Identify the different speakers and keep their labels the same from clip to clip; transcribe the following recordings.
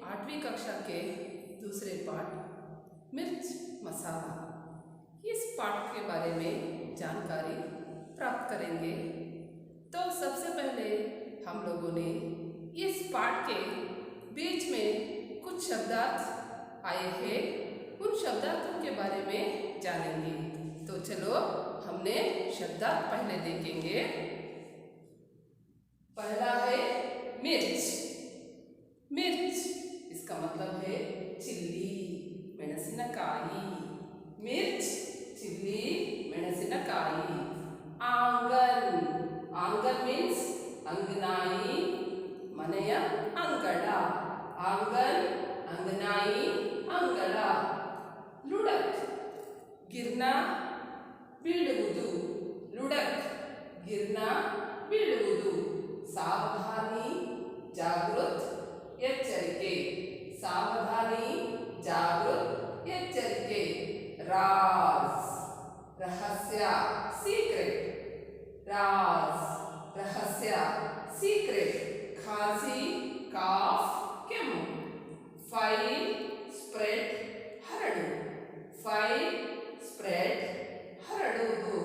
Speaker 1: 8वीं कक्षा के दूसरे पाठ मिर्च मसाला, इस पाठ के बारे में जानकारी प्राप्त करेंगे। तो सबसे पहले हम लोगों ने इस पाठ के बीच में कुछ शब्दार्थ आए हैं, उन शब्दार्थों के बारे में जानेंगे। तो चलो हमने शब्दार्थ पहले देखेंगे। पहला है मिर्च। मिर्च इसका मतलब है चिल्ली, ಮೆಣಸಿನಕಾಯಿ। मिर्च चिल्ली ಮೆಣಸಿನಕಾಯಿ। आंगन, आंगन मीन्स अंगनाई, ಮನೆಯ ಅಂಗಳ। आंगन अंगनाई अंಗಳ। लुढ़क गिरना ಬೀಳುವುದು, लुढ़क गिरना ಬೀಳುವುದು। सावधानी जागृत ಎಚ್ಚರಿಕೆ, सावधानी जागृत ಎಚ್ಚರಿಕೆ। राज रहस्य सीक्रेट, राज रहस्य सीक्रेट। खांसी काफ ಕೆಮ್ಮು। फाइल स्प्रेड ಹರಡು, फाइल स्प्रेड ಹರಡುವುದು।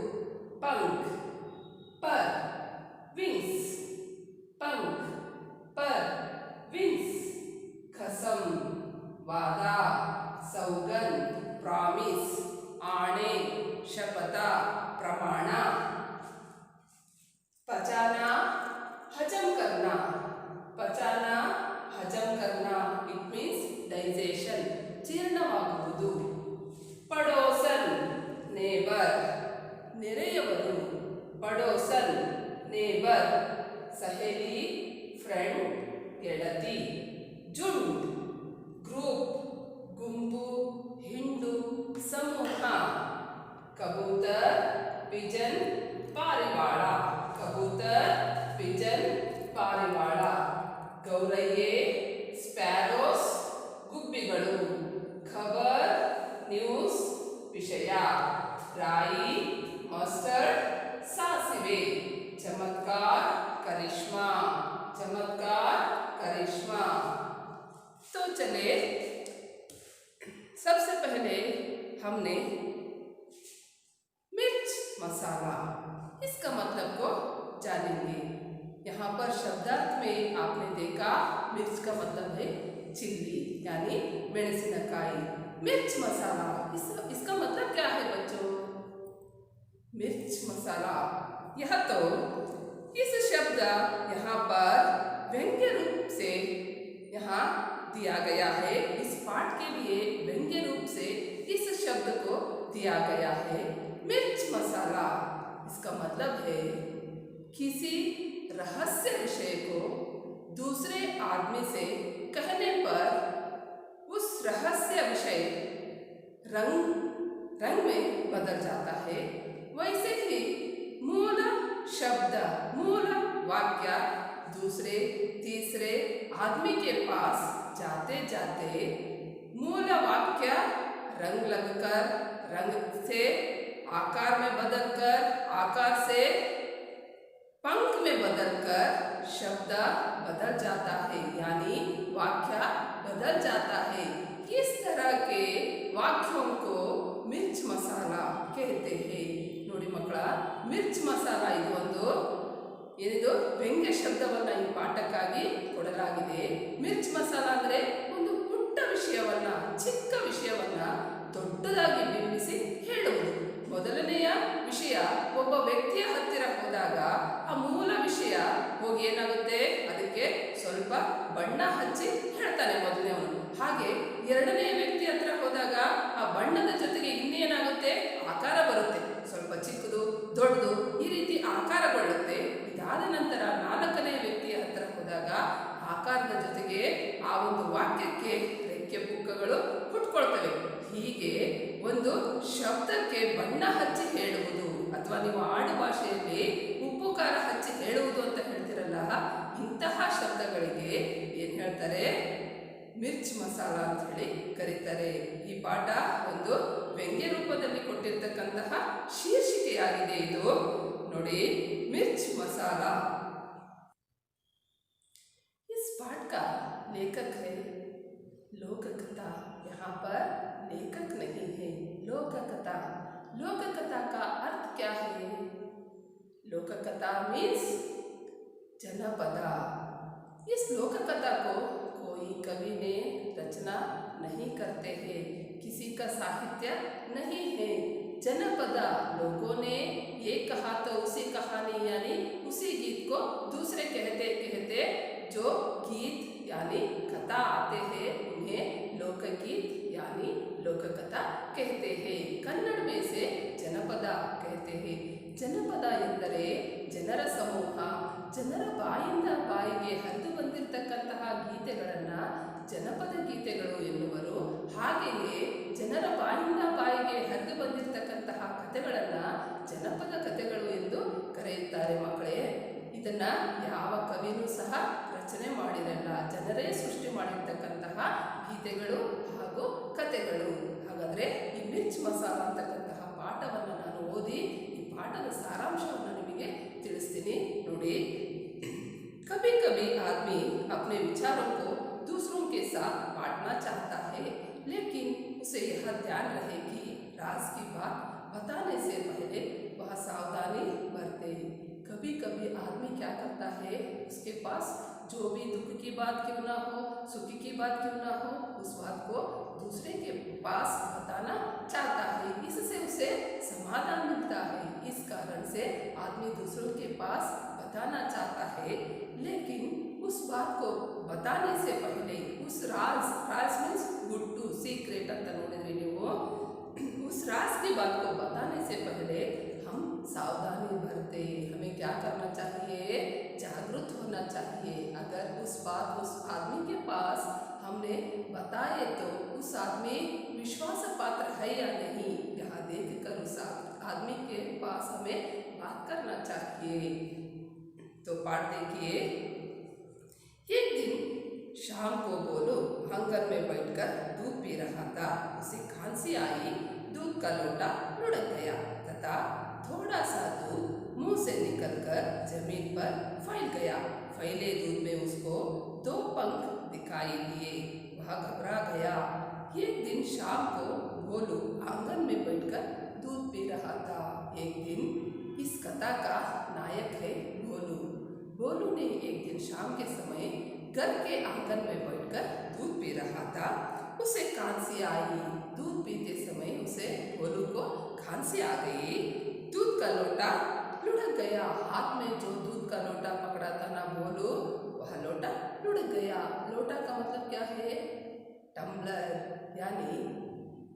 Speaker 1: पंख पर विंग्स, पंख पर विंग्स। कसम वादा सौगंध प्रॉमिस आणे शपथ प्रमाण। पचाना हजम करना, पचाना हजम करना इट मीन्स डाइजेशन, जीर्णವಾಗುವುದು। पड़ोसन नेबर ನೆರೆಯವರು, पड़ोसन नेबर। सहेली फ्रेंड ಗೆಳತಿ। झुंड ग्रुप गुंपु हिंडु समूह। कबूतर पिजन पारिवाಳ, कबूतर पिजन पारिवाಳ। गौरैये स्पैरोस गुब्बिಗಳು। खबर न्यूज विषय। राई मस्टर्ड सासिवे। चमत्कार करिश्मा, चमत्कार करिश्मा। तो चले सबसे पहले हमने मिर्च मसाला इसका मतलब को जानेंगे। यहाँ पर शब्दार्थ में आपने देखा मिर्च का मतलब है चिल्ली यानी ಮೆಣಸಿನಕಾಯಿ। मिर्च मसाला इसका मतलब क्या है बच्चों? मिर्च मसाला यह तो इस शब्द यहाँ पर व्यंग्य रूप से यहाँ दिया गया है। इस पाठ के लिए व्यंग्य रूप से इस शब्द को दिया गया है मिर्च मसाला। इसका मतलब है किसी रहस्य विषय को दूसरे आदमी से कहने पर उस रहस्य विषय रंग में बदल जाता है। वैसे ही मूल शब्द मूल वाक्य दूसरे तीसरे आदमी के पास जाते जाते मूल वाक्य रंग लगकर, रंग से आकार में बदलकर, आकार से पंख में बदलकर शब्द बदल जाता है, यानी वाक्य बदल जाता है। इस तरह के वाक्यों को मिर्च मसाला कहते हैं। ನೋಡಿ ಮಕ್ಕಳ, ಮಿರ್ಚ್ ಮಸಾಲ ಇದು ಒಂದು ಏನಿದು ವ್ಯಂಗ್ಯ ಶಬ್ದವನ್ನು ಈ ಪಾಠಕ್ಕಾಗಿ ಕೊಡಲಾಗಿದೆ। ಮಿರ್ಚ್ ಮಸಾಲ ಅಂದರೆ ಒಂದು ಪುಟ್ಟ ವಿಷಯವನ್ನ, ಚಿಕ್ಕ ವಿಷಯವನ್ನ ದೊಡ್ಡದಾಗಿ ಬಿಂಬಿಸಿ ಹೇಳುವುದು। ಮೊದಲನೆಯ ವಿಷಯ ಒಬ್ಬ ವ್ಯಕ್ತಿಯ ಹತ್ತಿರ ಹೋದಾಗ ಆ ಮೂಲ ವಿಷಯ ಹೋಗಿ ಏನಾಗುತ್ತೆ, ಅದಕ್ಕೆ ಸ್ವಲ್ಪ ಬಣ್ಣ ಹಚ್ಚಿ ಹೇಳ್ತಾನೆ ಮೊದಲನೇವನು। ಹಾಗೆ ಎರಡನೇ ವ್ಯಕ್ತಿ ಹತ್ರ ಹೋದಾಗ ಆ ಬಣ್ಣದ ಜೊತೆಗೆ ಇನ್ನೇನಾಗುತ್ತೆ, ಆಕಾರ ಬರುತ್ತೆ, ಸ್ವಲ್ಪ ಚಿಕ್ಕದು ದೊಡ್ಡದು ಈ ರೀತಿ ಆಕಾರಗೊಳ್ಳುತ್ತೆ। ಇದಾದ ನಂತರ ನಾಲ್ಕನೇ ವ್ಯಕ್ತಿಯ ಹತ್ರ ಹೋದಾಗ ಆಕಾರದ ಜೊತೆಗೆ ಆ ಒಂದು ವಾಕ್ಯಕ್ಕೆ ರೆಕ್ಕೆ ಪುಕ್ಕಗಳು ಹುಟ್ಕೊಳ್ತವೆ। ಹೀಗೆ ಒಂದು ಶಬ್ದಕ್ಕೆ ಬಣ್ಣ ಹಚ್ಚಿ ಹೇಳುವುದು, ಅಥವಾ ನೀವು ಆಡು ಭಾಷೆಯಲ್ಲಿ ಉಪ್ಪು ಖಾರ ಹಚ್ಚಿ ಹೇಳುವುದು ಅಂತ ಹೇಳ್ತಿರಲ್ಲ, ಇಂತಹ ಶಬ್ದಗಳಿಗೆ ಏನು ಹೇಳ್ತಾರೆ, ಮಿರ್ಚ್ ಮಸಾಲ ಅಂತ ಹೇಳಿ ಕರೀತಾರೆ। ಈ ಪಾಠ ಒಂದು ವ್ಯಂಗ್ಯ ರೂಪದಲ್ಲಿ ಕೊಟ್ಟಿರ್ತಕ್ಕಂತಹ ಶೀರ್ಷಿಕೆಯಾಗಿದೆ ಇದು ನೋಡಿ, ಮಿರ್ಚ್ ಮಸಾಲ। इस पाठ का लेखक है लोककथा, यहाँ पर लेखक नहीं है, लोककथा। लोककथा का अर्थ क्या है? लोककथा मीन्स जनपदा। इस लोककथा को कोई कवि ने रचना नहीं करते हैं, किसी का साहित्य नहीं है। जनपदा, लोगों ने ये कहा तो उसी कहानी यानी उसी गीत को दूसरे कहते कहते जो गीत यानी कथा आते हैं उन्हें लोकगीत यानी लोककथा कहते हैं। कन्नड़ में से जनपದ कहते हैं। ಜನಪದ ಎಂದರೆ ಜನರ ಸಮೂಹ, ಜನರ ಬಾಯಿಂದ ಬಾಯಿಗೆ ಹರಿದು ಬಂದಿರತಕ್ಕಂತಹ ಗೀತೆಗಳನ್ನು ಜನಪದ ಗೀತೆಗಳು ಎನ್ನುವರು. ಹಾಗೆಯೇ ಜನರ ಬಾಯಿಂದ ಬಾಯಿಗೆ ಹರಿದು ಬಂದಿರತಕ್ಕಂತಹ ಕಥೆಗಳನ್ನು ಜನಪದ ಕಥೆಗಳು ಎಂದು ಕರೆಯುತ್ತಾರೆ ಮಕ್ಕಳೇ. ಇದನ್ನ ಯಾವ ಕವಿನೂ ಸಹ ರಚನೆ ಮಾಡಿರಲ್ಲ, ಜನರೇ ಸೃಷ್ಟಿ ಮಾಡಿರ್ತಕ್ಕಂತಹ ಗೀತೆಗಳು ಹಾಗೂ ಕಥೆಗಳು. ಹಾಗಾದರೆ ಈ ಮಿರ್ಚ್ ಮಸಾಲ ಅಂತಕ್ಕಂತಹ ಪಾಠವನ್ನು ನಾನು ಓದಿ ಈ ಪಾಠದ ಸಾರಾಂಶವನ್ನು ನಿಮಗೆ ತಿಳಿಸ್ತೀನಿ ನೋಡಿ. कभी कभी आदमी अपने विचारों को दूसरों के साथ बांटना चाहता है, लेकिन उसे यह ध्यान रहे कि राज की बात बताने से पहले वह सावधानी बरते। कभी कभी आदमी क्या करता है, उसके पास जो भी दुख की बात क्यों ना हो, सुख की बात क्यों ना हो, उस बात को दूसरे के पास बताना चाहता है, इससे उसे समाधान मिलता है। इस कारण से आदमी दूसरों के पास बताना चाहता है, लेकिन उस बात को बताने से पहले उस राज मीन्स गुट्टू सीक्रेट ಅಂತ ನೋಡಿದ್ರಿ ನೀವು. उस राज की बात को बताने से पहले हम सावधानी बरते। हमें क्या करना चाहिए? जागरूक होना चाहिए। अगर उस आदमी के पास हमने बताए तो उस आदमी विश्वास पात्र है या नहीं, यह देखकर उस आदमी के पास हमें बात करना चाहिए। तो पाठ देखिए। एक दिन शाम को बोलो आंगन में बैठकर दूध पी रहा था। उसे खांसी आई, दूध का लोटा लुढ़क गया तथा थोड़ा सा दूध मुंह से निकलकर जमीन पर फैल गया। फैले दूध में उसको 2 पंख दिखाई दिए। वह घबरा गया। एक दिन शाम को भोलू आंगन में बैठकर दूध पी रहा था। एक दिन इस कथा का नायक है भोलू। भोलू ने एक दिन शाम के समय घर के आंगन में बैठकर दूध पी रहा था। उसे खांसी आई। दूध पीते समय उसे भोलू को खांसी आ गई। दूध का लोटा लुढ़क गया। हाथ में जो दूध का लोटा पकड़ा था ना भोलू, वह लोटा लुढ़क गया। लोटा का मतलब क्या है? टम्बलर, यानी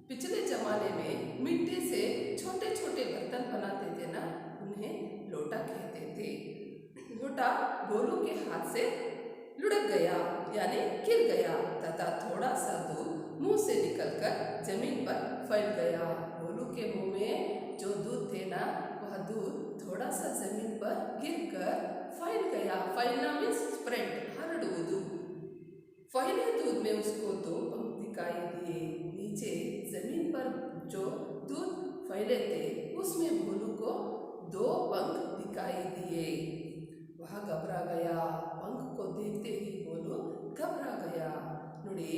Speaker 1: पिछले जमाने में मिट्टी से छोटे छोटे बर्तन बनाते थे ना, उन्हें लोटा कहते थे। लोटा भोलू के हाथ से लुढ़क गया यानी गिर गया तथा थोड़ा सा दूध मुंह से निकलकर जमीन पर फैल गया। भोलू के मुंह में जो दूध थे ना, वह दूध थोड़ा सा जमीन पर गिरकर फैल गया। फैलना मीन्स स्प्रेड, हरड़ुವುದು। फैले दूध में उसको 2 पंख दिखाई दिए। नीचे जमीन पर जो दूध फैले थे उसमें भोलू को 2 पंख दिखाई दिए। वह घबरा गया। पंख को देखते ही भोलू घबरा गया ನೋಡಿ.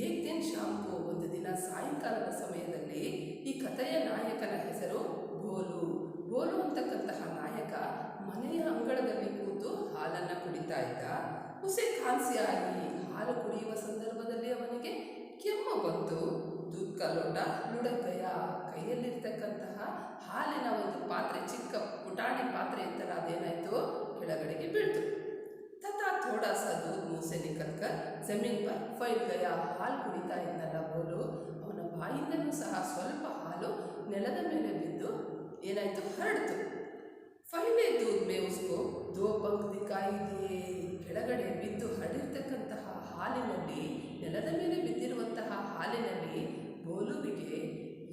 Speaker 1: एक दिन शाम को, ಒಂದು ದಿನ ಸಾಯಂಕಾಲದ ಸಮಯದಲ್ಲಿ ಈ ಕಥೆಯ ನಾಯಕನ ಹೆಸರು ಭೋಲು. ಭೋಲು ಅಂತಕ್ಕಂತಹ ನಾಯಕ ಮನೆಯ ಅಂಗಳದಲ್ಲಿ ಕೂತು ಹಾಲನ್ನು ಕುಡಿತಾ ಇದ್ದ. ಉಸೆ ಖಾನ್ಸಿ ಆಗಿ, ಹಾಲು ಕುಡಿಯುವ ಸಂದರ್ಭದಲ್ಲಿ ಅವನಿಗೆ ಕೆಮ್ಮು ಬಂತು. दूध का लोटा लुढ़क गया. ಕೈಯಲ್ಲಿರ್ತಕ್ಕಂತಹ ಹಾಲಿನ ಒಂದು ಪಾತ್ರೆ, ಚಿಕ್ಕ ಪುಟಾಣಿ ಪಾತ್ರೆ ಇತ್ತಲ್ಲ, ಅದೇನಾಯಿತು ಕೆಳಗಡೆಗೆ ಬೀಳ್ತು. तथा थोड़ा सा दूध मुंह से निकलकर जमीन पर फैल गया. ಹಾಲು ಕುಡಿತಾ ಇದ್ನಲ್ಲ ಭೋಲು, ಅವನ ಬಾಯಿಂದನೂ ಸಹ ಸ್ವಲ್ಪ ಹಾಲು ನೆಲದ ಮೇಲೆ ಬಿದ್ದು ಏನಾಯಿತು, ಹರಡಿತು. ಫೈಲೆ दूध में उसको 2 पंख दिखाई दिए. ಕೆಳಗಡೆ ಬಿದ್ದು ಹರಡಿರ್ತಕ್ಕಂತಹ ಹಾಲಿನಲ್ಲಿ, ನೆಲದ ಮೇಲೆ ಬಿದ್ದಿರುವಂತಹ ಹಾಲಿನಲ್ಲಿ ಭೋಲುವಿಗೆ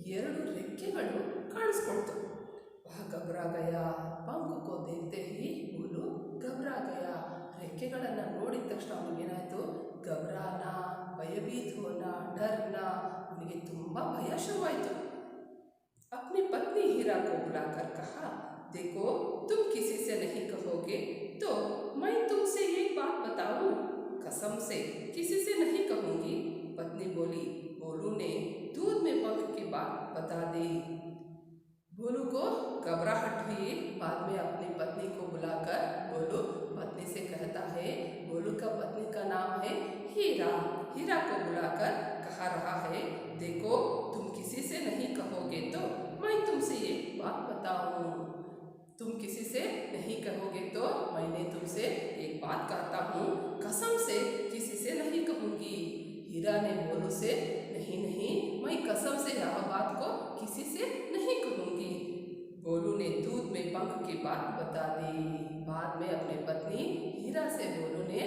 Speaker 1: 2 ರೆಕ್ಕೆಗಳು ಕಾಣಿಸ್ಕೊಳ್ತು. वह घबरा गया. पंख को देखते ही भोलू घबरा गया. ರೆಕ್ಕೆಗಳನ್ನು ನೋಡಿದ ತಕ್ಷಣ ಅವನಿಗೇನಾಯಿತು, घबराना, ಭಯಭೀತ ಹೋನ, डरना, ಅವನಿಗೆ ತುಂಬ ಭಯ ಶುರುವಾಯಿತು. अपनी पत्नी हीरा को बुलाकर कहा, देखो तुम किसी से नहीं कहोगे तो मैं तुमसे एक बात बताऊं. कसम से किसी से नहीं कहूँगी. पत्नी बोली। भोलू ने दूध में पंख की बात बता दी। भोलू को घबराहट हुई। बाद में अपनी पत्नी को बुलाकर भोलू पत्नी से कहता है, भोलू का पत्नी का नाम है हीरा। हीरा को बुलाकर कहा रहा है, देखो तुम किसी से नहीं कहोगे तो मैं तुमसे एक बात बताऊं। तुम किसी से नहीं कहोगे तो मैंने तुमसे एक बात कहता हूँ, कसम से किसी से नहीं कहूँगी। हीरा ने भोलू से, नहीं नहीं, मैं कसम से यह बात को किसी से नहीं कहूँगी। भोलू ने दूध में पंख की बात बता दी। बाद में अपनी पत्नी हीरा से भोलू ने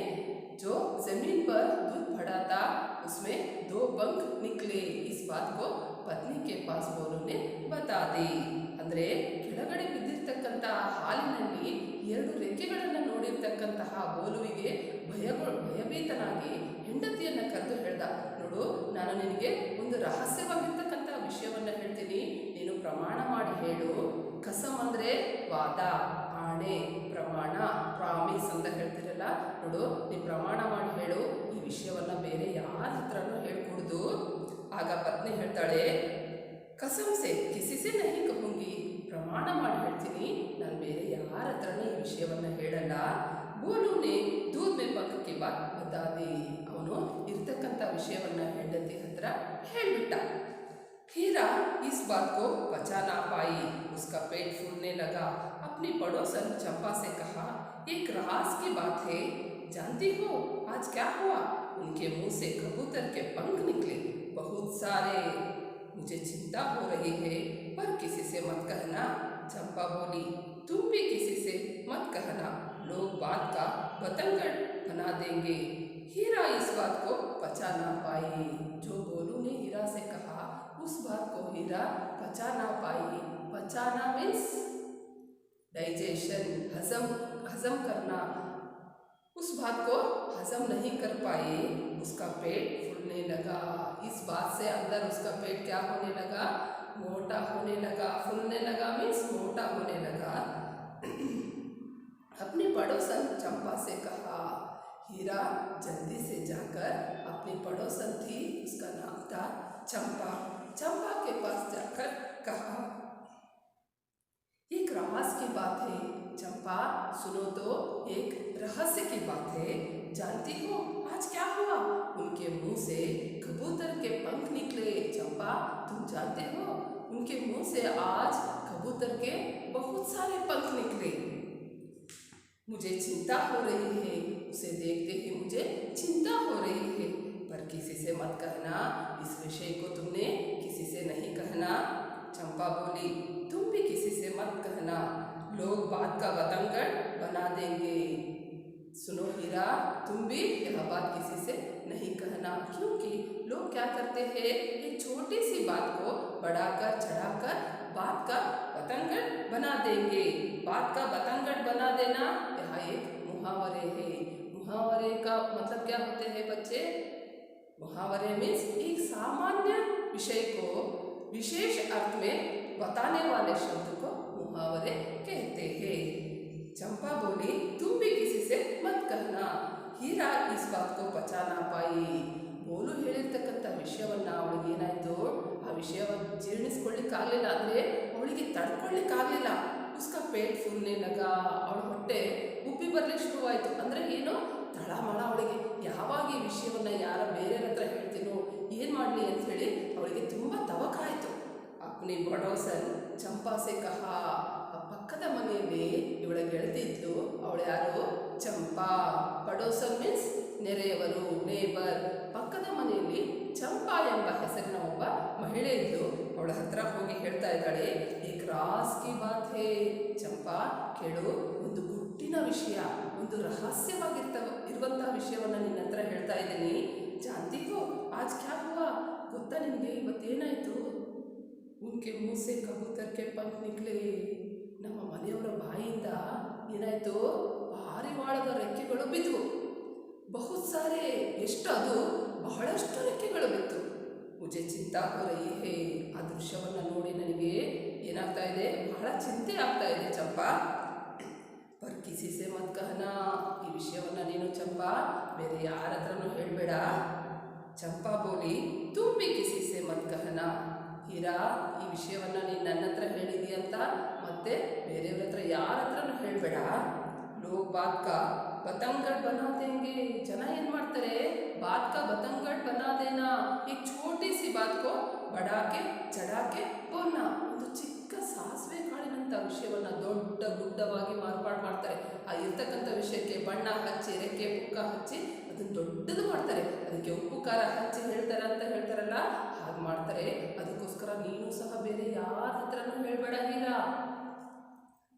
Speaker 1: जो जमीन पर दूध पड़ा था उसमें 2 पंख निकले, इस बात को ಪತ್ನಿ के पास ಭೋಲುನೆ ಬತಾ ದಿ। ಅಂದರೆ ಕೆಳಗಡೆ ಬಿದ್ದಿರ್ತಕ್ಕಂತಹ ಹಾಲಿನಲ್ಲಿ 2 ರೆಕ್ಕೆಗಳನ್ನು ನೋಡಿರ್ತಕ್ಕಂತಹ ಭೋಲುವಿಗೆ ಭಯಭೀತನಾಗಿ ಹೆಂಡತಿಯನ್ನು ಕರೆದು ಹೇಳ್ದ, ನೋಡು ನಾನು ನಿನಗೆ ಒಂದು ರಹಸ್ಯವಾಗಿರ್ತಕ್ಕಂತಹ ವಿಷಯವನ್ನು ಹೇಳ್ತೀನಿ, ನೀನು ಪ್ರಮಾಣ ಮಾಡಿ ಹೇಳು. ಕಸಮ್ ಅಂದರೆ ವಾದ, ಆಣೆ, ಪ್ರಮಾಣ, ಪ್ರಾಮಿಸ್ ಅಂತ ಹೇಳ್ತಿರಲ್ಲ, ನೋಡು ನೀನು ಪ್ರಮಾಣ ಮಾಡಿ ಹೇಳು, ಈ ವಿಷಯವನ್ನು ಬೇರೆ ಯಾರ ಹತ್ರನೂ ಹೇಳ್ಕೊಡ್ದು. ಆಗ ಪತ್ನಿ ಹೇಳ್ತಾಳೆ, ಕಸಮ್ ಸೆ ಕಿಸಿ ಸೆ ನಹಿ ಕಹೂಂಗಿ, ಪ್ರಮಾಣ ಮಾಡಿ ಹೇಳ್ತೀನಿ, ನಾನು ಬೇರೆ ಯಾರ ಹತ್ರನೂ ಈ ವಿಷಯವನ್ನು ಹೇಳಲ್ಲ. ಭೋಲುನೆ ದೂದ್ ಮೇ ಪಂಖ್ ಕಿ ಬಾತ್ ಬತಾ ದಿ, ಅವನು ಇರ್ತಕ್ಕಂಥ ವಿಷಯವನ್ನು ಹೆಂಡತಿ ಹತ್ರ ಹೇಳ್ಬಿಟ್ಟ. हीरा इस बात को बचा ना पाई, उसका पेट फूलने लगा. अपनी पड़ोसन चंपा से कहा, एक राज की बात है, जानती हो आज क्या हुआ? उनके मुंह से कबूतर के पंख निकले, बहुत सारे. मुझे चिंता हो रही है, पर किसी से मत कहना. चंपा बोली, तुम भी किसी से मत कहना, लोग बात का बतंगड़ बना देंगे. हीरा इस बात को बचा ना पाई. जो भोलू ने हीरा से कहा उस बात को हीरा पचा ना पाई. पचाना मीन्स डाइजेशन, हजम करना. उस बात को हजम नहीं कर पाई, उसका पेट फूलने लगा. इस बात से अंदर उसका पेट क्या होने लगा? मोटा होने लगा. फूलने लगा मीन्स मोटा होने लगा. अपनी पड़ोसन चंपा से कहा. हीरा जल्दी से जाकर अपनी पड़ोसन थी, उसका नाम था चंपा. चंपा के पास जाकर कहा, एक राज की बात है. चंपा सुनो तो, एक रहस्य की बात है. जानती हो आज क्या हुआ? उनके मुंह से कबूतर के पंख निकले. चंपा तुम जानते हो उनके मुंह से आज कबूतर के बहुत सारे पंख निकले. मुझे चिंता हो रही है, उसे देखते ही मुझे चिंता हो रही है, पर किसी से मत कहना. इस विषय को तुमने किसी से नहीं कहना. चंपा बोली, तुम भी किसी से मत कहना, लोग बात का बतंगड़ बना देंगे. सुनो हीरा, तुम भी यह बात किसी से नहीं कहना, क्योंकि लोग क्या करते हैं, एक छोटी सी बात को बढ़ाकर चढ़ाकर बात का बतंगड़ बना देंगे. बात का बतंगड़ बना देना यह एक मुहावरे है. मुहावरे का मतलब क्या होते हैं बच्चे? मुहावरे मीन्स एक सामान्य विषय को विशेष अर्थ में बताने वाले शब्द को मुहावरे कहते हैं. चंपा बोली, तुम भी किसी से मत कहना. हीरा इस बात को पचा ना पाई. ಭೋಲು ಹೇಳಿರ್ತಕ್ಕಂಥ ವಿಷಯವನ್ನ ಅವಳಿಗೆ ಏನಾಯಿತು, ಆ ವಿಷಯವನ್ನು ಜೀರ್ಣಿಸ್ಕೊಳ್ಳಿಕ್ಕಾಗಲಿಲ್ಲ, ಅಂದರೆ ಅವಳಿಗೆ ತಡ್ಕೊಳ್ಳಿಕ್ಕಾಗಲಿಲ್ಲ. ಉಸ್ಕಾ ಪೇಟ್ ಫುಲ್ನೆ ಲಗ, ಅವಳ ಹೊಟ್ಟೆ ಉಬ್ಬಿ ಬರಲಿಕ್ಕೆ ಶುರುವಾಯಿತು. ಅಂದರೆ ಏನು, ತಳಮಳ ಅವಳಿಗೆ. ಯಾವಾಗ ಈ ವಿಷಯವನ್ನು ಯಾರ ಬೇರೆಯವ್ರ ಹತ್ರ ಹೇಳ್ತೀನೋ, ಏನು ಮಾಡಲಿ ಅಂಥೇಳಿ ಅವಳಿಗೆ ತುಂಬ ತವಕಾಯಿತು. ಅಪ್ನಿ ಬಡೋಸನ್ ಚಂಪಾ ಸೆ ಕಹಾ, ಪಕ್ಕದ ಮನೆಯಲ್ಲಿ ಇವಳ ಗೆಳತಿ ಇದ್ಲು, ಅವಳು ಯಾರು? ಚಂಪಾ. ಪಡೋಸನ್ ಮೀನ್ಸ್ ನೆರೆಯವರು, ನೇಬರ್. ಪಕ್ಕದ ಮನೆಯಲ್ಲಿ ಚಂಪಾ ಎಂಬ ಹೆಸರಿನ ಒಬ್ಬ ಮಹಿಳೆ ಇದ್ಲು. ಅವಳ ಹತ್ರ ಹೋಗಿ ಹೇಳ್ತಾ ಇದ್ದಾಳೆ, ಏಕ್ ರಾಸ್ ಕಿ ಬಾತ್ ಹೇ. ಚಂಪಾ ಕೇಳು, ಒಂದು ಗುಟ್ಟಿನ ವಿಷಯ, ಒಂದು ರಹಸ್ಯವಾಗಿರುವಂತಹ ವಿಷಯವನ್ನು ನಿನ್ನ ಹತ್ರ ಹೇಳ್ತಾ ಇದ್ದೀನಿ. ಜಾನ್ತಿ ಹೋ ಆಜ್ ಕ್ಯಾ ಹುವಾ, ಗೊತ್ತಾ ನಿನಗೆ ಇವತ್ತೇನಾಯಿತು? ಉನ್ಕೆ ಮುಹ್ ಸೆ ಕಬೂತರ್ ಕೆ ಪಂಖ್ ನಿಕ್ಲೆ. ನಮ್ಮ ಮನೆಯವರ ಬಾಯಿಯಿಂದ ಏನಾಯಿತು, ಪಾರಿವಾಳದ ರೆಕ್ಕೆಗಳು ಬಿದ್ದವು. ಬಹುತ್ ಸಾರೆ, ಎಷ್ಟು, ಅದು ಬಹಳಷ್ಟು ರೆಕ್ಕೆಗಳು ಬಿತ್ತು. ಮುಜೆ ಚಿಂತಾ ಹೋ ರಹಿ ಹೇ. ಆ ದೃಶ್ಯವನ್ನು ನೋಡಿ ನನಗೆ ಏನಾಗ್ತಾ ಇದೆ, ಬಹಳ ಚಿಂತೆ ಆಗ್ತಾ ಇದೆ ಚಂಪಾ. ಪರ್ ಕಿಸಿ ಸೆ ಮತ್ ಕಹನಾ, ಈ ವಿಷಯವನ್ನು ನೀನು ಚಂಪಾ ಬೇರೆ ಯಾರ ಹತ್ರನೂ ಹೇಳಬೇಡ. ಚಂಪಾ ಬೋಲಿ, ವಿಷಯವನ್ನ ನೀನು ನನ್ನ ಹತ್ರ ಹೇಳಿದಿ ಅಂತ ಮತ್ತೆ ಬೇರೆಯವ್ರ ಹತ್ರ ಯಾರ ಹತ್ರನೂ ಹೇಳಬೇಡ. ಲೋಗ್ ಬಾತ್ ಕಾ ಬತಂಗಡ್ ಬನಾ ದೇಂಗೆ. ಜನ ಏನು ಮಾಡ್ತಾರೆ, ಬಾತ್ ಕಾ ಬತಂಗಡ್ ಬನಾ ದೇನಾ, ಈ ಛೋಟಿ ಸಿ ಬಾತ್ ಕೋ ಬಡಾಕೆ ಚಡಾಕೆ ಬೋಲ್ನಾ. ಒಂದು ಚಿಕ್ಕ ಸಾಸಿವೆ ಕಾಳಿನಂಥ ವಿಷಯವನ್ನ ದೊಡ್ಡ ಗುಡ್ಡವಾಗಿ ಮಾರ್ಪಾಡು ಮಾಡ್ತಾರೆ. ಆ ಇರ್ತಕ್ಕಂಥ ವಿಷಯಕ್ಕೆ ಬಣ್ಣ ಹಚ್ಚಿ ರೆಕ್ಕೆ ಪುಕ್ಕ ಹಚ್ಚಿ ಅದನ್ನು ದೊಡ್ಡದು ಮಾಡ್ತಾರೆ. ಅದಕ್ಕೆ ಉಪ್ಪು ಖಾರ ಹಚ್ಚಿ ಹೇಳ್ತಾರೆ ಅಂತ ಹೇಳ್ತಾರಲ್ಲ, ಹಾಗೆ ಮಾಡ್ತಾರೆ. ಅದಕ್ಕೋಸ್ಕರ ನೀನು ಸಹ ಬೇರೆ ಯಾರ ಹತ್ರನೂ ಹೇಳಬೇಡ ಹೀರಾ.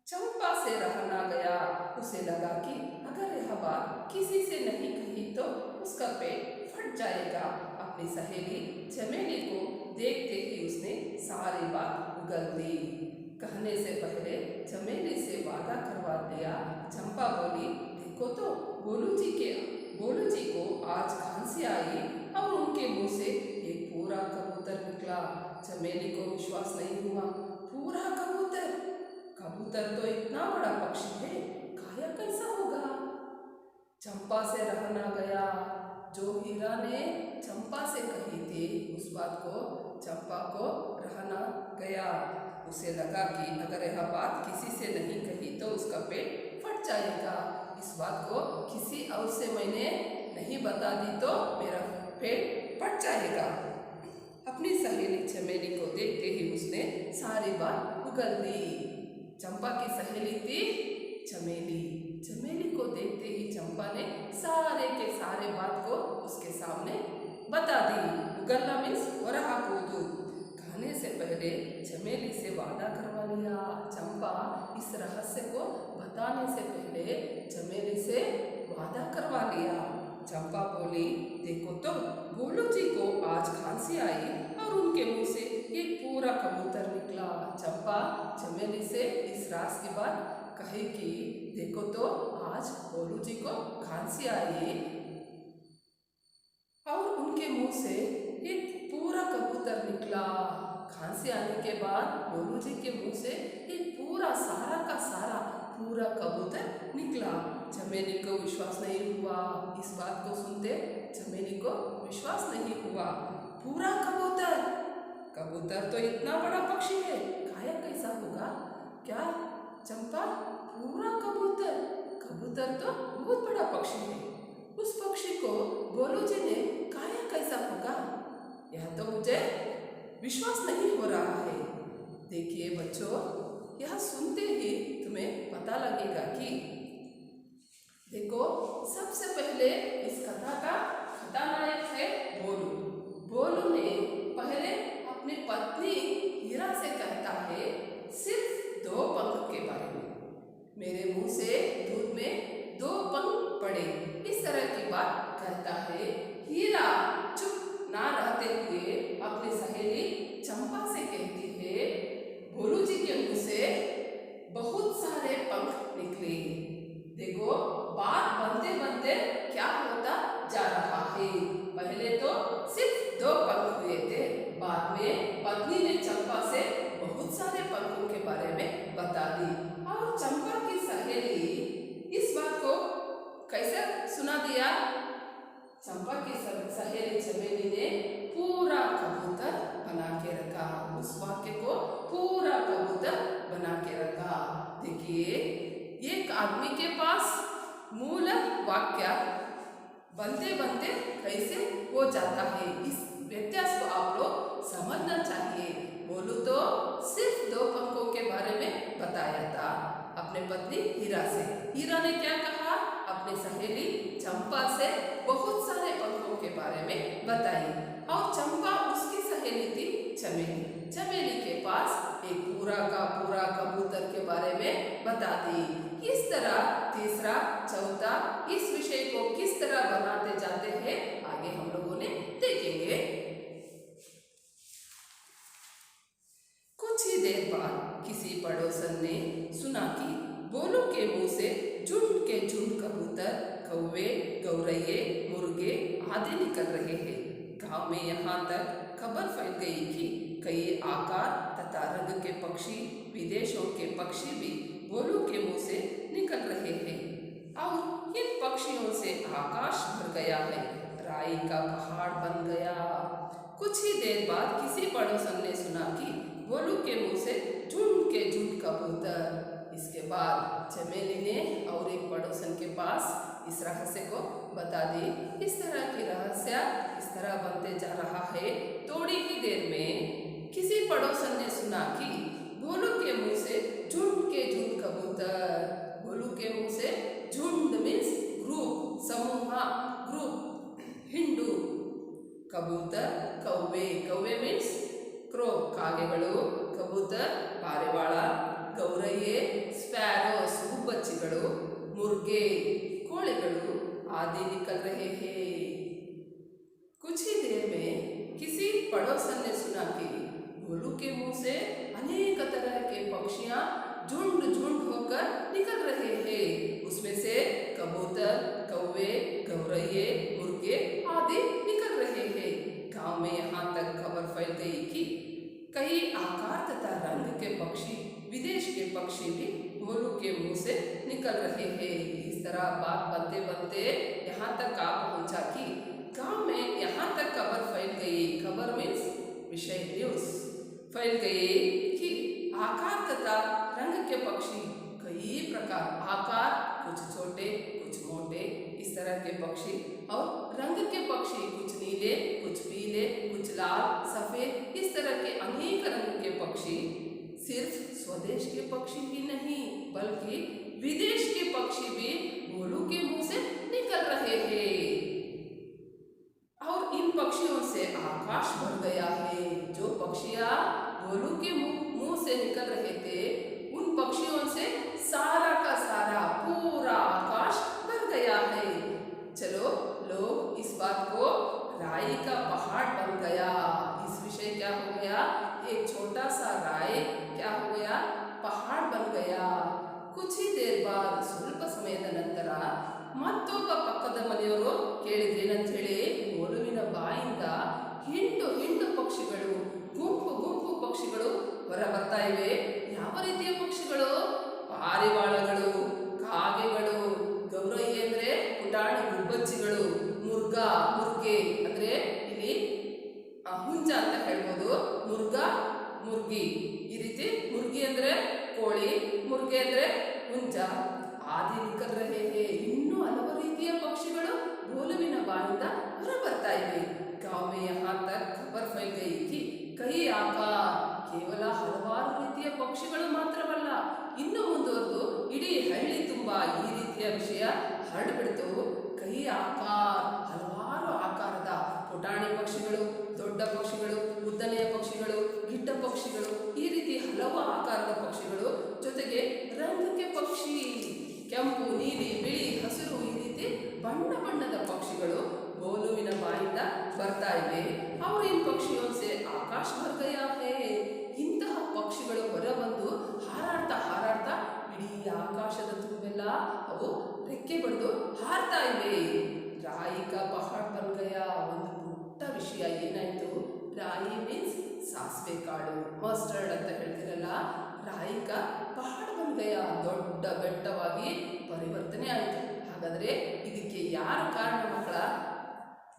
Speaker 1: चंपा से रह ना गया, उसे लगा कि अगर यह बात किसी से नहीं कही तो उसका पेट फट जाएगा। अपनी सहेली चमेली को देखते ही उसने सारी बात उगल दी। कहने से पहले चमेली से वादा करवा दिया। चंपा बोली, देखो तो बोलू जी को आज खांसी आई और उनके मुंह से एक पूरा कबूतर निकला। चमेली को विश्वास नहीं हुआ। पूरा कबूतर? कबूतर तो इतना बड़ा पक्षी है, खाया कैसा होगा? चंपा से रह ना गया। जो हीरा ने चंपा से कही थी उस बात को चंपा को रह ना गया। उसे लगा कि अगर यह बात किसी से नहीं कही तो उसका पेट फट जाएगा। इस बात को किसी और से मैंने नहीं बता दी तो मेरा पेट फट जाएगा। अपनी सहेली चमेली को देखते ही उसने सारी बात उगल दी। चंपा की सहेली थी चमेली। चमेली को देखते ही चंपा ने सारे के सारे बात को उसके सामने बता दी। उगलना मीन्स वरहा कूदू। कहने से पहले चमेली से वादा करवा लिया। चंपा इस रहस्य को बताने से पहले चमेली से वादा करवा लिया। चंपा बोली, देखो तो बोलू जी को आज खांसी आई और उनके मुंह से एक पूरा कबूतर निकला। चंपा चमेली से इस राज की बात कहे कि देखो तो आज बोलू जी को खांसी आई और उनके मुंह से एक पूरा कबूतर निकला। खांसी आने के बाद बोलू जी के मुंह से एक पूरा सारा का सारा पूरा कबूतर निकला। चमेली को विश्वास नहीं हुआ। इस बात को सुनते चमेली को विश्वास नहीं हुआ। पूरा कबूतर? कबूतर तो इतना बड़ा पक्षी है, खाया कैसा होगा? क्या चंपा, पूरा कबूतर? कबूतर तो बहुत बड़ा पक्षी है, उस पक्षी को बोलू जी ने खाया कैसा होगा? यह तो मुझे विश्वास नहीं हो रहा है। देखिए बच्चों, यह सुनते ही तुम्हें पता लगेगा कि देखो, सबसे पहले इस कथा का कथानायक है बोलू। बोलू ने पहले अपनी पत्नी हीरा से कहता है सिर्फ 2 पंख के बारे में। मेरे मुंह से दूध में 2 पंख पड़े, इस तरह की बात कहता है। हीरा चुप ना रहते हुए अपनी सहेली चंपा से कहती है, बोलू जी के मुंह से बहुत सारे पंख निकले। देखो, बात बनते बनते क्या होता जा रहा है। पहले तो सिर्फ 2 पंख हुए थे, बाद में पत्नी ने चंपा से बहुत सारे पंखों के बारे में बता दी। और चंपा की सहेली इस बात को कैसे सुना दिया? चंपा की सहेली चमेली ने पूरा कबूतर बना के रखा। उस वाक्य को पूरा कबूतर बना के रखा। देखिए, एक आदमी के पास मूल वाक्य बनते बनते कैसे हो जाता है, इस व्यत्यास को आप लोग समझना चाहिए। बोलू तो सिर्फ 2 पंखों के बारे में बताया था अपने पत्नी हीरा से। हीरा ने क्या कहा? अपनी सहेली चंपा से बहुत सारे पंखों के बारे में बताई। और चंपा उसकी सहेली थी चमेली। चमेली के पास एक पूरा का पूरा कबूतर के बारे में बता दी। इस तरह तीसरा चौथा इस विषय को किस तरह बनाते जाते हैं आगे हम लोगों ने देखेंगे। कुछ ही देर बाद किसी पड़ोसन ने सुना कि बोलू के मुंह से झुंड के झुंड कबूतर, कौवे, गौरैये, मुर्गे आदि निकल रहे हैं। गांव में यहाँ तक खबर फैल गई कि कई आकार तथा रंग के पक्षी, विदेशों के पक्षी भी बोलू के मुंह से निकल रहे हैं। और इन पक्षियों से आकाश भर गया है, राई का पहाड़ बन गया। कुछ ही देर बाद किसी पड़ोसन ने सुना कि भोलू के मुंह से झुंड के झुंड कबूतर। इसके बाद चमेली ने और एक पड़ोसन के पास इस रहस्य को बता दी। इस तरह की रहस्य इस तरह बनते जा रहा है। थोड़ी ही देर में किसी पड़ोसन ने सुना कि भोलू के मुंह से झुंड के झुंड कबूतर। भोलू के मुंह से झुंड मीन्स ग्रुप, समूह, ग्रुप, हिंडू, कबूतर कौवे, कौवे मीन्स क्रो ಕಾಗೆಗಳು, ಕಬೂತರ್ ಪಾರಿವಾಳ, ಗೌರಯ್ಯೆ ಸ್ಪ್ಯಾರೋಸ್ ಗುಬ್ಬಚ್ಚಿಗಳು, मुर्गे ಕೋಳಿಗಳು आदि निकल रहे हैं। कुछ ही देर में किसी पड़ोसन ने सुना कि भोलू के मुंह से अनेक तरह के पक्षियां झुंड झुंड होकर निकल रहे हैं। उसमें से कबूतर, कौवे, गौरैये, मुर्गे आदि निकल रहे हैं। गांव में यहाँ तक खबर फैल गई कि कई आकार तथा रंग के पक्षी, विदेश के पक्षी भी भोलू के मुंह से निकल रहे हैं। इस तरह बात बनते बनते यहाँ तक आ पहुंचा कि गांव में यहाँ तक खबर फैल गई। खबर मीन्स विषय, न्यूज फैल गई कि आकार तथा रंग के पक्षी कई प्रकार, आकार कुछ छोटे कुछ मोटे, इस तरह के पक्षी, और रंग के पक्षी कुछ नीले कुछ पीले कुछ लाल सफेद, इस तरह के अनेक रंग के पक्षी सिर्फ स्वदेश के पक्षी ही नहीं बल्कि विदेश के पक्षी भी भोलू के मुंह से निकल रहे हैं। और इन पक्षियों से आकाश भर गया है। जो पक्षियां भोलू के मुंह से निकल रहे थे, उन पक्षियों से सारा का सारा पूरा आकाश भर गया है। चलो लोग इस बात को राई का पहाड़ बन गया। इस विषय क्या हो गया, एक छोटा सा राय क्या हो गया, पहाड़ बन गया। कुछ ही देर बाद ಸ್ವಲ್ಪ ಸಮಯದ ನಂತರ ಮತ್ತೊಬ್ಬ ಪಕ್ಕದ ಮನೆಯವರು ಕೇಳಿದ್ರೇನಂತ ಹೇಳಿ, ಭೋಲುವಿನ ಬಾಯಿಂದ ಹಿಂಡು ಹಿಂಡು ಪಕ್ಷಿಗಳು, ಗುಂಪು ಗುಂಪು ಪಕ್ಷಿಗಳು ಹೊರ ಬರ್ತಾ ಇವೆ. ಯಾವ ರೀತಿಯ ಪಕ್ಷಿಗಳು? ಪಾರಿವಾಳಗಳು, ಕಾಗೆಗಳು, ಗೌರಯ್ಯ ಅಂದ್ರೆ ಪುಟಾಣಿ ಗುಬ್ಬಚ್ಚಿಗಳು, ಮುರ್ಗಾ, ಮುರ್ಗೆ ಅಂದ್ರೆ ಇಲ್ಲಿ ಹುಂಜ ಅಂತ ಹೇಳ್ಬೋದು, ಮುರ್ಗಾ, ಮುರ್ಗಿ, ಈ ರೀತಿ ಮುರ್ಗಿ ಅಂದ್ರೆ ಕೋಳಿ, ಮುರ್ಗೆ ಅಂದ್ರೆ ಹುಂಜ ಆದಿ ನಿಕಲ್ ರಹೆ ಹೇ. ಇನ್ನೂ ಹಲವು ರೀತಿಯ ಪಕ್ಷಿಗಳು ಭೋಲುವಿನ ಬಾಯಿಂದ ಹೊರ ಬರ್ತಾ ಇವೆ. गांव में यहाँ तक खबर फैल गई कि कई आकार, ಕೇವಲ ಹಲವಾರು ರೀತಿಯ ಪಕ್ಷಿಗಳು ಮಾತ್ರವಲ್ಲ, ಇನ್ನು ಮುಂದುವರೆದು ಇಡೀ ಹಳ್ಳಿ ತುಂಬಾ ಈ ರೀತಿಯ ವಿಷಯ ಹರಡ್ಬಿಡ್ತು. ಕೈ ಆಕಾರ, ಹಲವಾರು ಆಕಾರದ ಪುಟಾಣಿ ಪಕ್ಷಿಗಳು, ದೊಡ್ಡ ಪಕ್ಷಿಗಳು, ಉದ್ದನೆಯ ಪಕ್ಷಿಗಳು, ಗಿಡ್ಡ ಪಕ್ಷಿಗಳು, ಈ ರೀತಿ ಹಲವು ಆಕಾರದ ಪಕ್ಷಿಗಳು, ಜೊತೆಗೆ ರಂಗಕ್ಕೆ ಪಕ್ಷಿ, ಕೆಂಪು, ನೀಲಿ, ಬಿಳಿ, ಹಸಿರು, ಈ ರೀತಿ ಬಣ್ಣ ಬಣ್ಣದ ಪಕ್ಷಿಗಳು ಭೋಲುವಿನ ಬಾಯಿಂದ ಬರ್ತಾ ಇವೆ. और इन पक्षियों से आकाश भर गया है. ಇಂತಹ ಪಕ್ಷಿಗಳು ಹೊರಬಂದು ಹಾರಾಡ್ತಾ ಹಾರಾಡ್ತಾ ಇಡೀ ಆಕಾಶದ ತುಂಬೆಲ್ಲ ಅವು ರೆಕ್ಕೆ ಬಡಿದು ಹಾರ್ತಾ ಇವೆ. ರಾಯಿ ಕಾ ಪಹಾಡ್ ಬನ್ ಗಯಾ. ಒಂದು ಪುಟ್ಟ ವಿಷಯ ಏನಾಯ್ತು, ರಾಯಿ ಮೀನ್ಸ್ ಸಾಸಿವೆ ಕಾಳು, ಮಸ್ಟರ್ಡ್ ಅಂತ ಹೇಳ್ತಿರಲ್ಲ, ರಾಯಿ ಕಾ ಪಹಾಡ್ ಬನ್ ಗಯಾ, ದೊಡ್ಡ ಬೆಟ್ಟವಾಗಿ ಪರಿವರ್ತನೆ ಆಯಿತು. ಹಾಗಾದ್ರೆ ಇದಕ್ಕೆ ಯಾರು ಕಾರಣ ಮಕ್ಕಳ?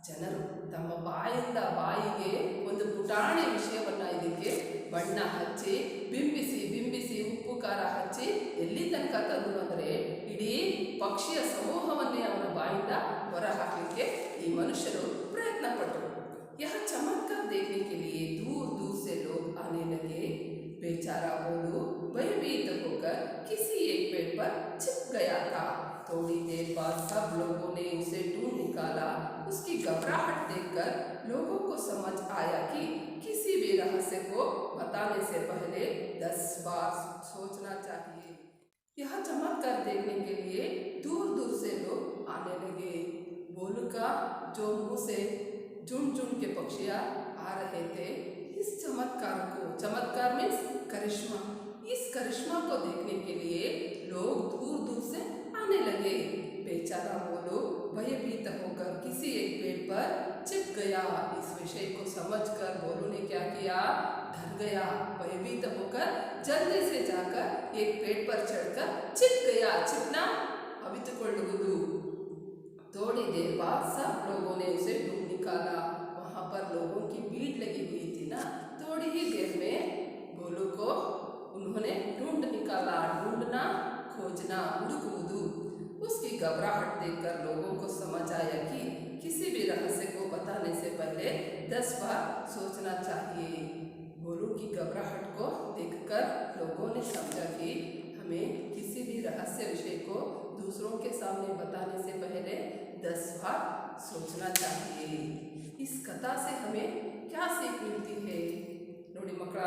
Speaker 1: ಜನರು ತಮ್ಮ ಬಾಯಿಂದ ಬಾಯಿಗೆ ಒಂದು ಪುಟಾಣಿ ವಿಷಯವನ್ನ ಇದಕ್ಕೆ ಬಣ್ಣ ಹಚ್ಚಿ ಬಿಂಬಿಸಿ ಬಿಂಬಿಸಿ ಉಪ್ಪು ಖಾರ ಹಚ್ಚಿ ಎಲ್ಲಿ ತನಕ ತಂದರು ಅಂದರೆ ಇಡೀ ಪಕ್ಷಿಯ ಸಮೂಹವನ್ನೇ ಅವರ ಬಾಯಿಂದ ಹೊರ ಹಾಕಲಿಕ್ಕೆ ಈ ಮನುಷ್ಯರು ಪ್ರಯತ್ನ ಪಟ್ಟರು. यह चमत्कार देखने के लिए दूर दूर से लोग आने लगे. बेचारा भोलू भयभीत होकर किसी एक पेड़ पर छिप गया था. थोड़ी देर बाद सब लोगों ने उसे ढूंढ निकाला. उसकी घबराहट देखकर लोगों को समझ आया कि किसी भी रहस्य को बताने से पहले 10 बार सोचना चाहिए. यह चमत्कार देखने के लिए दूर दूर से लोग आने लगे. भोलू का जो मुंह से झुंड झुंड के पक्षियाँ आ रहे थे, इस चमत्कार को, चमत्कार मीन्स करिश्मा, इस करिश्मा को देखने के लिए लोग दूर दूर से आने लगे. बेचारा भोलू भयभीत होकर किसी एक पेड़ पर छिप गया. इस विषय को समझकर भोलू ने क्या किया, डर गया. भयभीत होकर जल्दी से जाकर एक पेड़ पर चढ़कर छिप गया. छिपना अवितुಕೊಳ್ಳುವುದು. थोड़ी देर बाद सब लोगों ने उसे ढूंढ निकाला. वहाँ पर लोगों की भीड़ लगी हुई थी ना. थोड़ी ही देर में उन्होंने ढूंढ निकाला, ढूंढना खोजना हुड़कुವುದು। उसकी घबराहट देखकर लोगों को समझ आया कि किसी भी रहस्य को बताने से पहले 10 बार सोचना चाहिए। भोलू की घबराहट को देखकर लोगों ने समझा कि हमें किसी भी रहस्य विषय को दूसरों के सामने बताने से पहले 10 बार सोचना चाहिए। इस कथा से हमें क्या सीख मिलती है? ನೋಡಿ ಮಕ್ಕಳ,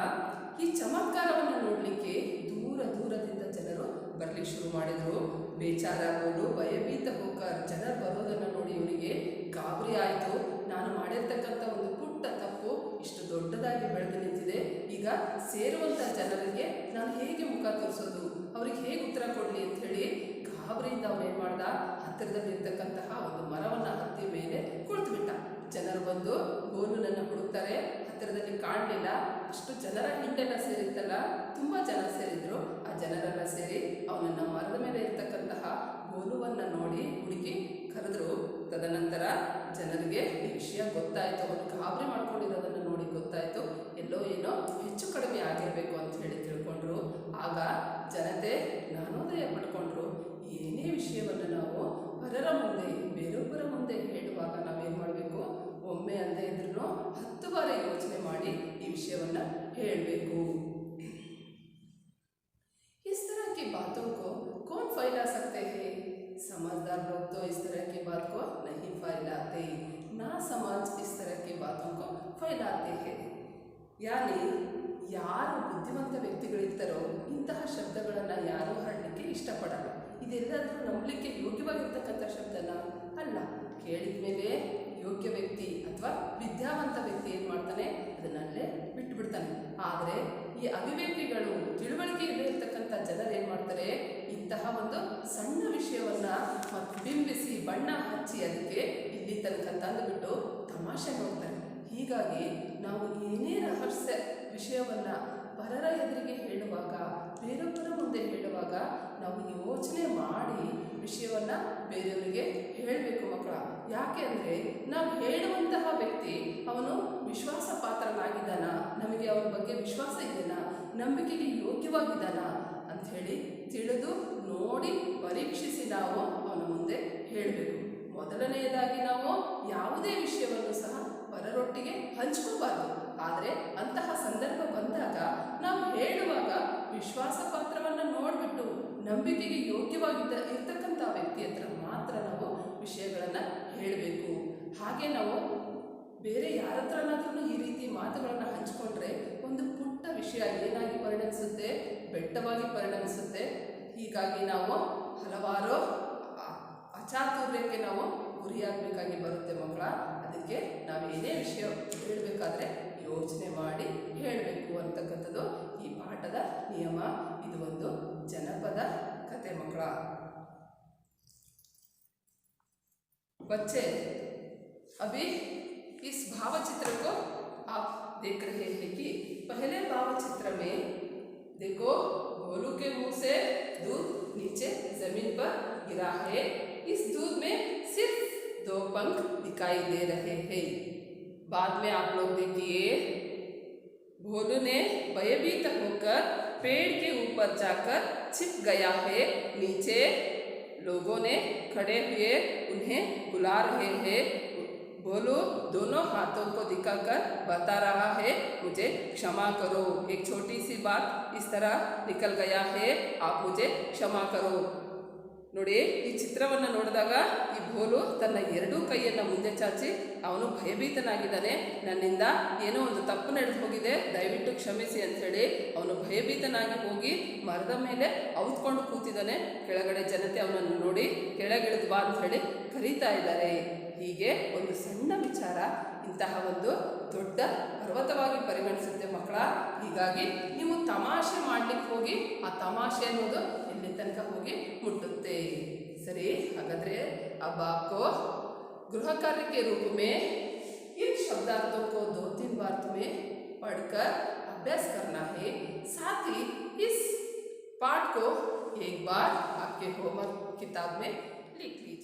Speaker 1: ಈ ಚಮತ್ಕಾರವನ್ನು ನೋಡಲಿಕ್ಕೆ ದೂರ ದೂರದಿಂದ ಜನರು ಬರಲಿಕ್ಕೆ ಶುರು ಮಾಡಿದರು. ಬೇಚಾರ ಗೋಲು ಭಯಭೀತ ಹೋಕರ್ ಜನರು ಬರೋದನ್ನು ನೋಡಿ ಇವನಿಗೆ ಗಾಬರಿ ಆಯಿತು. ನಾನು ಮಾಡಿರ್ತಕ್ಕಂಥ ಒಂದು ಪುಟ್ಟ ತಪ್ಪು ಇಷ್ಟು ದೊಡ್ಡದಾಗಿ ಬೆಳೆದು ನಿಂತಿದೆ. ಈಗ ಸೇರುವಂಥ ಜನರಿಗೆ ನಾನು ಹೇಗೆ ಮುಖ ತೋರಿಸೋದು, ಅವ್ರಿಗೆ ಹೇಗೆ ಉತ್ತರ ಕೊಡಲಿ ಅಂಥೇಳಿ ಗಾಬರಿಯಿಂದ ಅವನೇನು ಮಾಡ್ದ, ಹತ್ತಿರದಲ್ಲಿರ್ತಕ್ಕಂತಹ ಒಂದು ಮರವನ್ನು ಹತ್ತಿ ಮೇಲೆ ಕುಳಿತುಬಿಟ್ಟ. ಜನರು ಬಂದು ಗೋಲುನನ್ನು ಹುಡುಕ್ತಾರೆ, ಹತ್ತಿರದಲ್ಲಿ ಕಾಣಲಿಲ್ಲ. ಅಷ್ಟು ಜನರ ಹಿಂಡೆಲ್ಲ ಸೇರಿತ್ತಲ್ಲ, ತುಂಬ ಜನ ಸೇರಿದ್ರು. ಆ ಜನರೆಲ್ಲ ಸೇರಿ ಅವನನ್ನು ಮರದ ಮೇಲೆ ಇರ್ತಕ್ಕಂತಹ ಗೋಲುವನ್ನು ನೋಡಿ ಹುಡುಕಿ ಕರೆದ್ರು. ತದನಂತರ ಜನರಿಗೆ ಈ ವಿಷಯ ಗೊತ್ತಾಯಿತು. ಅವನು ಗಾಬರಿ ಮಾಡ್ಕೊಂಡಿರೋದನ್ನು ನೋಡಿ ಗೊತ್ತಾಯಿತು. ಎಲ್ಲೋ ಏನೋ ಹೆಚ್ಚು ಕಡಿಮೆ ಆಗಿರಬೇಕು ಅಂತ ಹೇಳಿ ತಿಳ್ಕೊಂಡ್ರು. ಆಗ ಜನತೆ ಜ್ಞಾನೋದಯ ಪಡ್ಕೊಂಡ್ರು. ಏನೇ ವಿಷಯವನ್ನು ನಾವು ಪರರ ಮುಂದೆ, ಬೇರೊಬ್ಬರ ಮುಂದೆ ಹೇಳುವಾಗ ನಾವೇನು ಮಾಡಬೇಕು, ಒಮ್ಮೆ ಅಲ್ಲದೆ ಇದ್ರೂ 10 ಬಾರಿ ಯೋಚನೆ ಮಾಡಿ ಈ ವಿಷಯವನ್ನು ಹೇಳಬೇಕು. इस तरह की बातों को कौन फैला सकते हैं? समझदार लोग तो इस तरह की बात को नहीं फैलाते, ना समझ इस तरह की बातों को फैलाते हैं. यानी ಯಾರು ಬುದ್ಧಿವಂತ ವ್ಯಕ್ತಿಗಳಿರ್ತಾರೋ ಇಂತಹ ಶಬ್ದಗಳನ್ನು ಯಾರೂ ಹರಡಲಿಕ್ಕೆ ಇಷ್ಟಪಡಲ್ಲ. ಇದೆಲ್ಲದರೂ ನಂಬಲಿಕ್ಕೆ ಯೋಗ್ಯವಾಗಿರ್ತಕ್ಕಂಥ ಶಬ್ದನ ಅಲ್ಲ. ಕೇಳಿದ ಮೇಲೆ ಯೋಗ್ಯ ವ್ಯಕ್ತಿ ಅಥವಾ ವಿದ್ಯಾವಂತ ವ್ಯಕ್ತಿ ಏನು ಮಾಡ್ತಾನೆ, ಅದನ್ನಲ್ಲೇ ಬಿಟ್ಟುಬಿಡ್ತಾನೆ. ಆದರೆ ಈ ಅವಿವೇಕಿಗಳು, ತಿಳುವಳಿಕೆ ಇರತಕ್ಕಂಥ ಜನರು ಏನು ಮಾಡ್ತಾರೆ, ಇಂತಹ ಒಂದು ಸಣ್ಣ ವಿಷಯವನ್ನು ಬಿಂಬಿಸಿ ಬಣ್ಣ ಹಚ್ಚಿ ಅದಕ್ಕೆ ಇಲ್ಲಿ ತನಕ ತಂದುಬಿಟ್ಟು ತಮಾಷೆ ನೋಡ್ತಾರೆ. ಹೀಗಾಗಿ ನಾವು ಏನೇ ರಹಸ್ಯ ವಿಷಯವನ್ನು ಪರರ ಎದುರಿಗೆ ಹೇಳುವಾಗ, ಬೇರೊಬ್ಬರ ಮುಂದೆ ಹೇಳುವಾಗ ನಾವು ಯೋಚನೆ ಮಾಡಿ ವಿಷಯವನ್ನು ಬೇರೆಯವರಿಗೆ ಹೇಳಬೇಕು ಮಕ್ಕಳ. ಯಾಕೆ ಅಂದರೆ ನಾವು ಹೇಳುವಂತಹ ವ್ಯಕ್ತಿ ಅವನು ವಿಶ್ವಾಸ ಪಾತ್ರನಾಗಿದ್ದಾನ, ನಮಗೆ ಅವನ ಬಗ್ಗೆ ವಿಶ್ವಾಸ ಇದೆಯಾ, ನಂಬಿಕೆಗೆ ಯೋಗ್ಯವಾಗಿದ್ದಾನ ಅಂಥೇಳಿ ತಿಳಿದು ನೋಡಿ ಪರೀಕ್ಷಿಸಿ ನಾವು ಅವನ ಮುಂದೆ ಹೇಳಬೇಕು. ಮೊದಲನೆಯದಾಗಿ ನಾವು ಯಾವುದೇ ವಿಷಯವನ್ನು ಸಹ ಪರರೊಟ್ಟಿಗೆ ಹಂಚ್ಕೋಬಾರ್ದು. ಆದರೆ ಅಂತಹ ಸಂದರ್ಭ ಬಂದಾಗ ನಾವು ಹೇಳುವಾಗ ವಿಶ್ವಾಸ ಪಾತ್ರವನ್ನು ನೋಡಿಬಿಟ್ಟು ನಂಬಿಕೆಗೆ ಇರ್ತಕ್ಕಂಥ ವ್ಯಕ್ತಿ ಹತ್ರ ಮಾತ್ರ ನಾವು ವಿಷಯಗಳನ್ನು ಹೇಳಬೇಕು. ಹಾಗೆ ನಾವು ಬೇರೆ ಯಾರ ಹತ್ರನಾದ್ರೂ ಈ ರೀತಿ ಮಾತುಗಳನ್ನು ಹಂಚಿಕೊಂಡ್ರೆ ಒಂದು ಪುಟ್ಟ ವಿಷಯ ಏನಾಗಿ ಪರಿಣಮಿಸುತ್ತೆ, ಬೆಟ್ಟವಾಗಿ ಪರಿಣಮಿಸುತ್ತೆ. ಹೀಗಾಗಿ ನಾವು ಹಲವಾರು ಅಚಾತುರ್ಯಕ್ಕೆ ನಾವು ಗುರಿಯಾಗಬೇಕಾಗಿ ಬರುತ್ತೆ ಮಕ್ಕಳ. ಅದಕ್ಕೆ ನಾವು ಏನೇ ವಿಷಯ ಹೇಳಬೇಕಾದ್ರೆ ಯೋಚನೆ ಮಾಡಿ ಹೇಳಬೇಕು ಅಂತಕ್ಕಂಥದ್ದು ಈ ಪಾಠದ ನಿಯಮ. ಇದು ಒಂದು ಜನಪದ ಕತೆ ಮಕ್ಕಳ. बच्चे अभी इस भावचित्र को आप देख रहे हैं कि पहले भावचित्र में देखो गोलू के मुंह से दूध नीचे जमीन पर गिरा है. इस दूध में सिर्फ 2 पंख दिखाई दे रहे हैं. बाद में आप लोग देखिए भोलू ने भयभीत होकर पेड़ के ऊपर जाकर छिप गया है. नीचे लोगों ने खड़े हुए उन्हें बुला रहे हैं. भोलू दोनों हाथों को दिखाकर बता रहा है, मुझे क्षमा करो. एक छोटी सी बात इस तरह निकल गया है, आप मुझे क्षमा करो. ನೋಡಿ, ಈ ಚಿತ್ರವನ್ನು ನೋಡಿದಾಗ ಈ ಭೋಲು ತನ್ನ 2 ಕೈಯನ್ನು ಮುಂದೆ ಚಾಚಿ ಅವನು ಭಯಭೀತನಾಗಿದ್ದಾನೆ. ನನ್ನಿಂದ ಏನೋ ಒಂದು ತಪ್ಪು ನಡೆದು ಹೋಗಿದೆ, ದಯವಿಟ್ಟು ಕ್ಷಮಿಸಿ ಅಂಥೇಳಿ ಅವನು ಭಯಭೀತನಾಗಿ ಹೋಗಿ ಮರದ ಮೇಲೆ ಔತ್ಕೊಂಡು ಕೂತಿದ್ದಾನೆ. ಕೆಳಗಡೆ ಜನತೆ ಅವನನ್ನು ನೋಡಿ ಕೆಳಗಿಳಿದು ಬಾ ಅಂಥೇಳಿ ಕರೀತಾ ಇದ್ದಾರೆ. ಹೀಗೆ ಒಂದು ಸಣ್ಣ ವಿಚಾರ ಇಂತಹ ಒಂದು ದೊಡ್ಡ ಪರ್ವತವಾಗಿ ಪರಿಗಣಿಸುತ್ತೆ ಮಕ್ಕಳ. ಹೀಗಾಗಿ ನೀವು ತಮಾಷೆ ಮಾಡಲಿಕ್ಕೆ ಹೋಗಿ ಆ ತಮಾಷೆ ಅನ್ನೋದು ಎಲ್ಲಿ ತನಕ ಹೋಗಿ ಮುಟ್ಟುತ್ತೆ. सरी हागाದ್ರೆ अब आपको गृह कार्य के रूप में इन शब्दार्थों को 2-3 बार तुम्हें पढ़कर अभ्यास करना है. साथ ही इस पाठ को एक बार आपके होमवर्क किताब में लिख लीजिए.